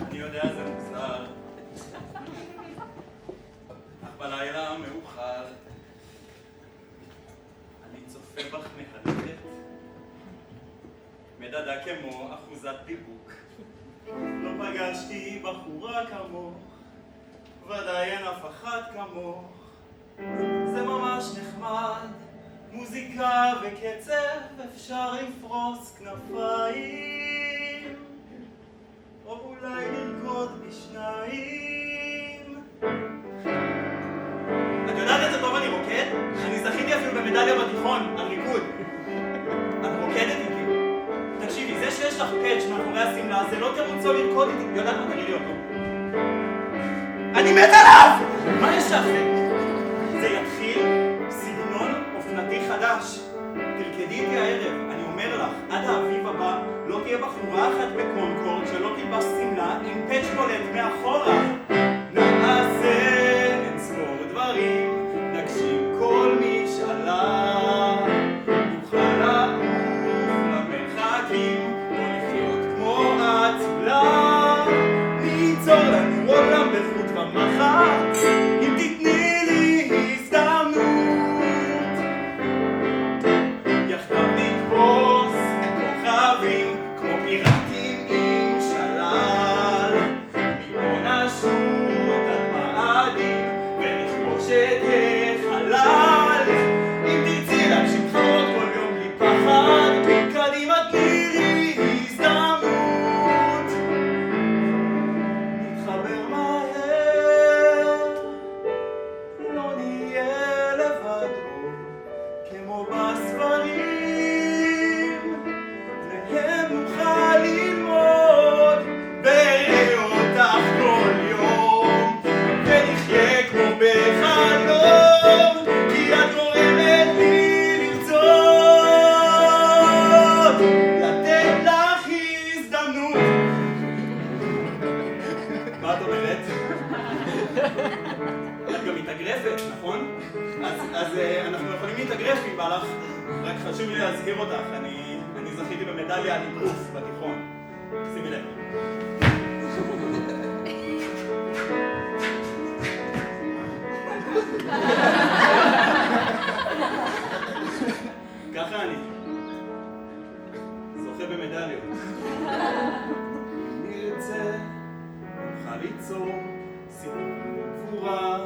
אני יודע זה מוזר, אך בלילה מאוחר אני צופה בך מהלכת, מדדה כמו אחוזת דיבוק. לא פגשתי בחורה כמוך, ודאי אין אף אחת כמוך. זה ממש נחמד, מוזיקה וקצב, אפשר לפרוס כנפיים, או אולי לרקוד בשניים. את יודעת איזה טוב אני רוקד? אני זכיתי אפילו במדליה בתיכון על ריקוד. את רוקדת איתי. תקשיבי, זה שיש לך פאץ' מאחורי השמלה זה לא תירוץ לא לרקוד איתי. יודעת מה? תראי לי אותו. אני מת עליו! מה יש לך? זה יתחיל סגנון אופנתי חדש. תרקדי איתי הערב, אני אומר לך, עד האביב הבא לא תהיה בחורה אחת בקונקורד שלא תלבש שמלה עם פאץ' בולט מאחורה. נעשה אין-ספור דברים, נגשים כל משאלה, נוכל לעוף למרחקים, או לחיות כמו אצולה, ניצור לנו עולם בחוט ומחט, אם תתני לי הזדמנות, יחדיו נתפוס כוכבים כמו פיראטים עם שלל, מפה נשוט עד מאדים ונכבוש את החלל. אם תרצי להגשים חלומות כל יום בלי פחד, קדימה תני לי הזדמנות, נתחבר מהר, לא נהיה לבד עוד כמו בספרים, מהם נוכל ללמוד וראה אותך כל יום, ונחיה כמו בחלום, כי את גורמת לי לרצות לתת לך הזדמנות. מה את אומרת? את גם מתאגרפת, נכון? אז אנחנו יכולים להתאגרף אם בא לך, רק חשוב לי להזכיר אותך, אני זכיתי במדליה על אגרוף בתיכון. שימי לב. ככה אני זוכה במדליות. אם נרצה נוכל ליצור סיפור גבורה